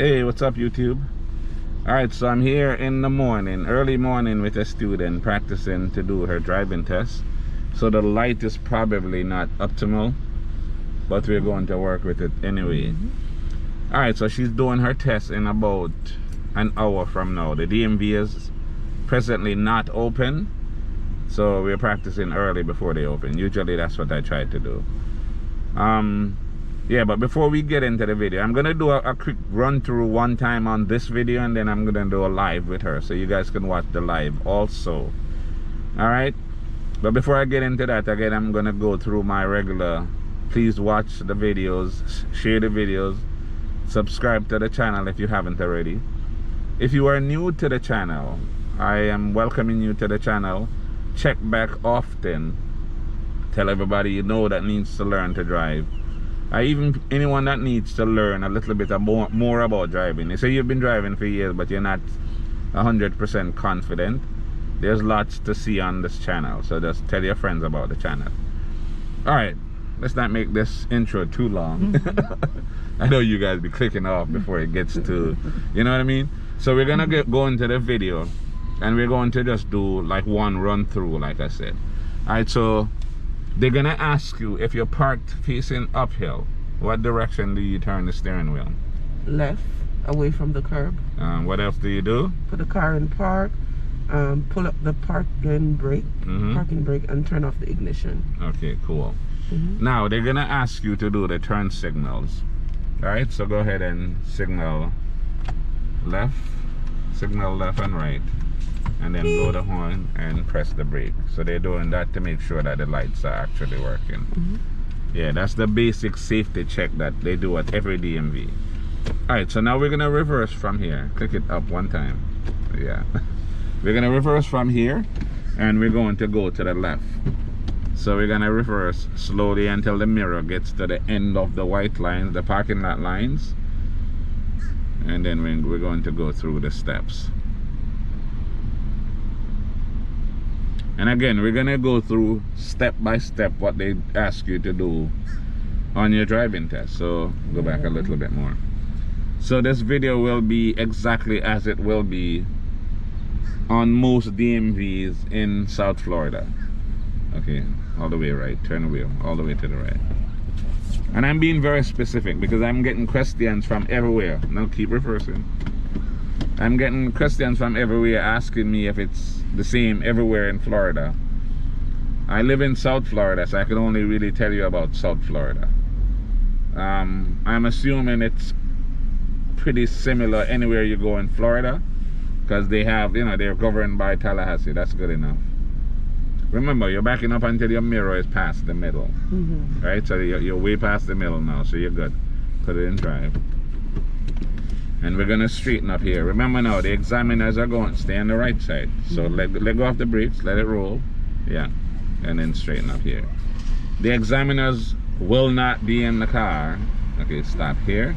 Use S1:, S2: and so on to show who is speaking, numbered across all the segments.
S1: Hey, what's up YouTube? Alright, so I'm here in the morning, early morning, with a student practicing to do her driving test. So the light is probably not optimal, but we're going to work with it anyway. Alright, so she's doing her test in about an hour from now. The DMV is presently not open, so we're practicing early before they open. Usually that's what I try to do. Yeah, but before we get into the video, I'm gonna do a quick run through one time on this video, and then I'm gonna do a live with her so you guys can watch the live also. Alright, but before I get into that, again, I'm gonna go through my regular: please watch the videos, share the videos, subscribe to the channel if you haven't already. If you are new to the channel, I am welcoming you to the channel. Check back often. Tell everybody you know that needs to learn to drive. Even anyone that needs to learn a little bit more about driving. They say you've been driving for years but you're not 100% confident. There's lots to see on this channel, so just tell your friends about the channel. Alright, let's not make this intro too long. I know you guys be clicking off before it gets to, you know what I mean? So we're gonna go into the video, and we're going to just do like one run through, like I said. Alright, so they're gonna ask you, if you're parked facing uphill, what direction do you turn the steering wheel?
S2: Left, away from the curb.
S1: What else do you do?
S2: Put the car in park, pull up the parking brake, and turn off the ignition.
S1: Okay, cool. Now they're gonna ask you to do the turn signals. Alright, so go ahead and signal left and right, and then blow the horn and press the brake. So they're doing that to make sure that the lights are actually working. Yeah, that's the basic safety check that they do at every DMV. Alright, so now we're gonna reverse from here. Click it up one time. Yeah. We're gonna reverse from here, and we're going to go to the left. So we're gonna reverse slowly until the mirror gets to the end of the white lines, the parking lot lines, and then we're going to go through the steps. And again, we're gonna go through step by step what they ask you to do on your driving test. So go back a little bit more. So this video will be exactly as it will be on most DMVs in South Florida. Okay, all the way right, turn the wheel all the way to the right. And I'm being very specific because I'm getting questions from everywhere. Now keep reversing. I'm getting questions from everywhere asking me if it's the same everywhere in Florida. I live in South Florida, so I can only really tell you about South Florida. I'm assuming it's pretty similar anywhere you go in Florida, because they have, you know, they're governed by Tallahassee. That's good enough. Remember, you're backing up until your mirror is past the middle. Right, so you're way past the middle now, so you're good. Put it in drive. And we're gonna straighten up here. Remember now, the examiners are going, stay on the right side. So let go of the brakes, let it roll. Yeah, and then straighten up here. The examiners will not be in the car. Okay, stop here.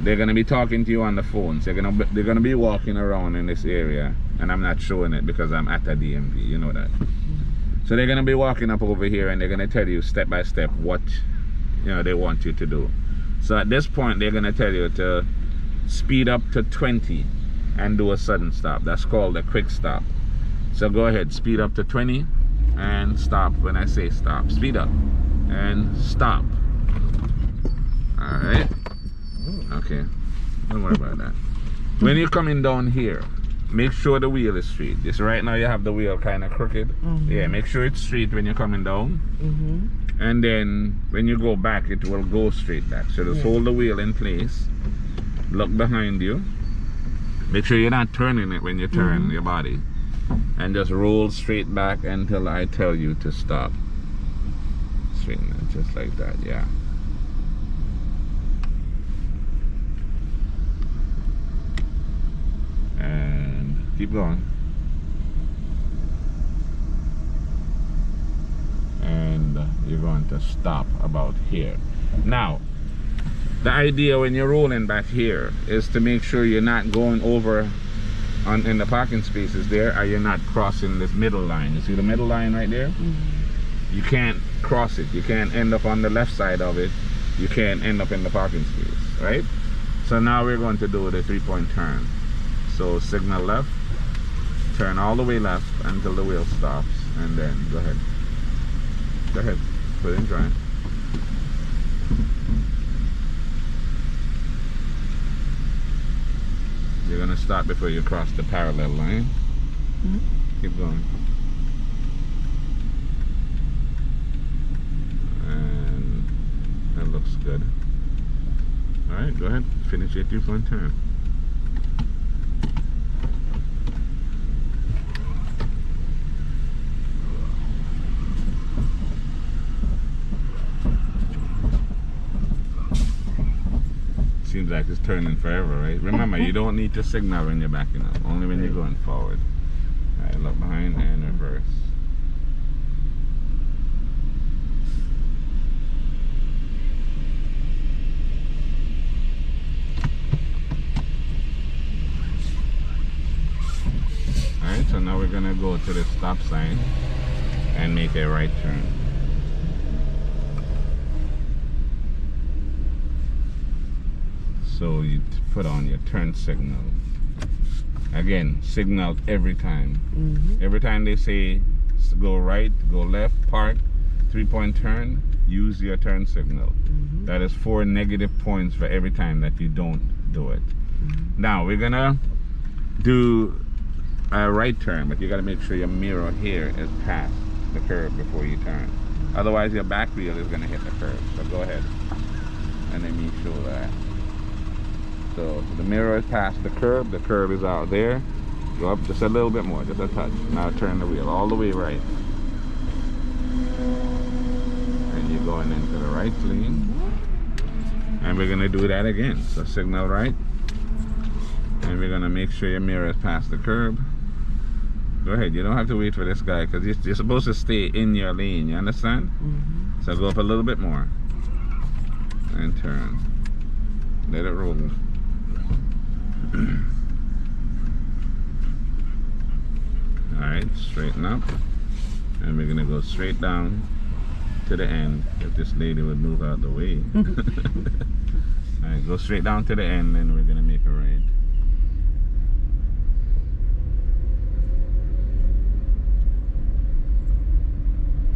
S1: They're gonna be talking to you on the phone. So they're gonna be walking around in this area, and I'm not showing it because I'm at a DMV, you know that. So they're gonna be walking up over here, and they're gonna tell you step by step what, you know, they want you to do. So at this point, they're gonna tell you to speed up to 20 and do a sudden stop. That's called a quick stop. So go ahead, speed up to 20 and stop when I say stop. Speed up and stop. Alright, okay, don't worry about that. When you're coming down here, make sure the wheel is straight. Just right now you have the wheel kind of crooked. Yeah, make sure it's straight when you're coming down. And then when you go back, it will go straight back. So just hold the wheel in place. Look behind you. Make sure you're not turning it when you turn your body. And just roll straight back until I tell you to stop. Straighten it just like that, yeah. And keep going. And you're going to stop about here. Now, the idea when you're rolling back here is to make sure you're not going over in the parking spaces there, or you're not crossing this middle line. You see the middle line right there? You can't cross it. You can't end up on the left side of it. You can't end up in the parking space, right? So now we're going to do the 3-point turn. So signal left, turn all the way left until the wheel stops, and then go ahead. Go ahead, put it in drive. You're gonna stop before you cross the parallel line.
S2: Mm-hmm.
S1: Keep going. And that looks good. Alright, go ahead. Finish your 3-point turn. Seems like it's turning forever, right? Remember, you don't need to signal when you're backing up, only when you're going forward. Alright, look behind and reverse. Alright, so now we're gonna go to the stop sign and make a right turn. So you put on your turn signal. Again, signal every time.
S2: Mm-hmm.
S1: Every time they say go right, go left, park, 3-point turn, use your turn signal.
S2: Mm-hmm.
S1: That is 4 negative points for every time that you don't do it.
S2: Mm-hmm.
S1: Now we're gonna do a right turn, but you gotta make sure your mirror here is past the curb before you turn. Otherwise your back wheel is gonna hit the curb. So go ahead and let me show that. So the mirror is past the curb is out there. Go up just a little bit more, just a touch. Now turn the wheel all the way right. And you're going into the right lane. And we're gonna do that again. So signal right. And we're gonna make sure your mirror is past the curb. Go ahead, you don't have to wait for this guy because you're supposed to stay in your lane, you understand?
S2: Mm-hmm.
S1: So go up a little bit more. And turn. Let it roll. Alright, straighten up, and we're gonna go straight down to the end. If this lady would move out the way. Alright, go straight down to the end, and we're gonna make a right.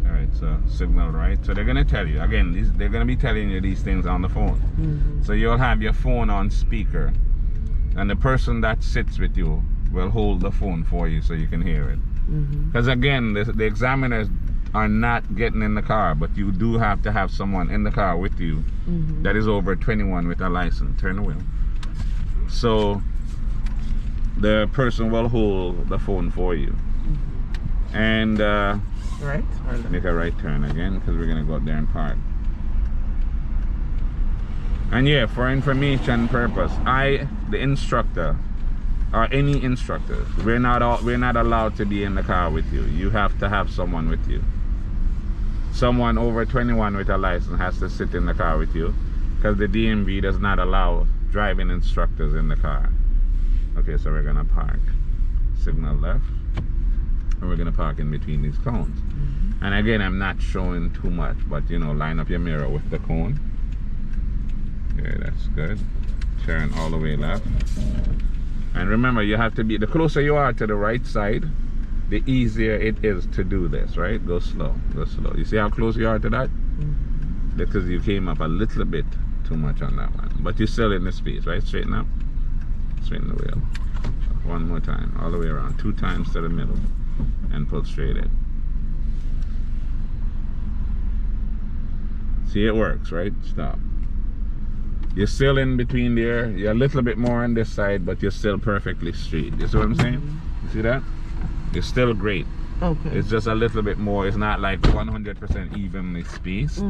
S1: Alright, so signal right. So they're gonna tell you again, they're gonna be telling you these things on the phone.
S2: Mm-hmm. So
S1: You'll have your phone on speaker, and the person that sits with you will hold the phone for you so you can hear it. Because again, the examiners are not getting in the car, but you do have to have someone in the car with you that is over 21 with a license. Turn the wheel. So the person will hold the phone for you. And
S2: right?
S1: make a right turn again because we're gonna go up there and park. And yeah, for information purpose, the instructor, or any instructor, we're not allowed to be in the car with you. You have to have someone with you. Someone over 21 with a license has to sit in the car with you because the DMV does not allow driving instructors in the car. Okay, so we're gonna park. Signal left. And we're gonna park in between these cones. And again, I'm not showing too much, but you know, line up your mirror with the cone. Okay, that's good. Turn all the way left. And remember, you have to be, the closer you are to the right side, the easier it is to do this, right? Go slow, go slow. You see how close you are to that? Because you came up a little bit too much on that one. But you're still in the space, right? Straighten up. Straighten the wheel. One more time, all the way around. 2 times to the middle. And pull straight in. See, it works, right? Stop. You're still in between there. You're a little bit more on this side, but you're still perfectly straight. You see what I'm saying? You see that? You're still great.
S2: Okay.
S1: It's just a little bit more. It's not like 100% evenly spaced,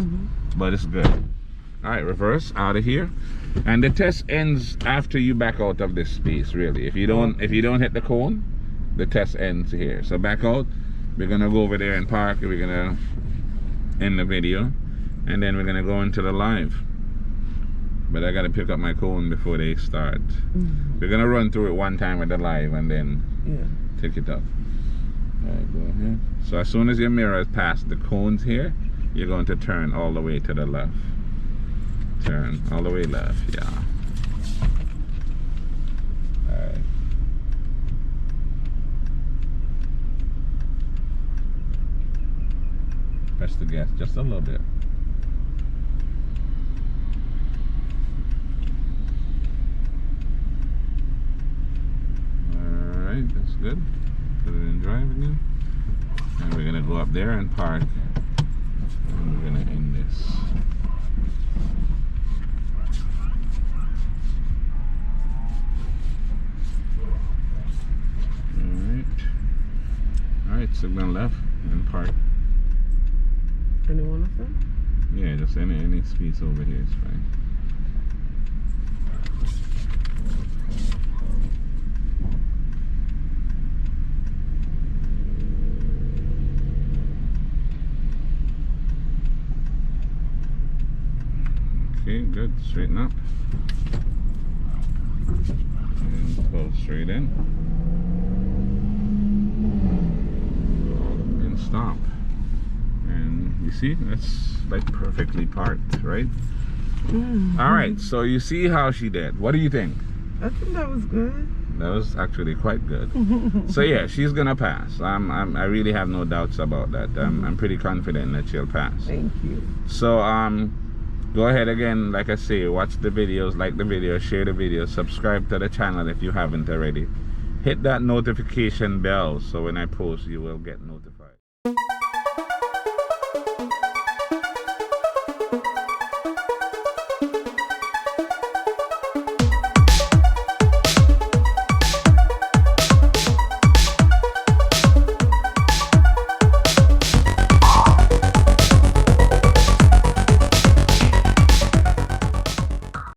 S1: but it's good. All right, reverse out of here, and the test ends after you back out of this space. Really, if you don't hit the cone, the test ends here. So back out. We're gonna go over there and park. We're gonna end the video, and then we're gonna go into the live. But I gotta pick up my cone before they start. We're gonna run through it one time with the live and then take it up. Alright, go ahead. So as soon as your mirror is past the cones here, you're going to turn all the way to the left. Turn all the way left, yeah. press the gas just a little bit. Alright, that's good. Put it in drive again. And we're gonna go up there and park. And we're gonna end this. Alright, signal left and park.
S2: Any one of them?
S1: Yeah, just any space over here is fine. Okay, good. Straighten up. And pull straight in. And stop. And you see, that's like perfectly parked, right? Alright, so you see how she did. What do you think?
S2: I think that was good.
S1: That was actually quite good. So yeah, she's gonna pass. I really have no doubts about that. I'm pretty confident that she'll pass.
S2: Thank you.
S1: So go ahead again, like I say, watch the videos, like the video, share the video, subscribe to the channel if you haven't already. Hit that notification bell so when I post you will get notified.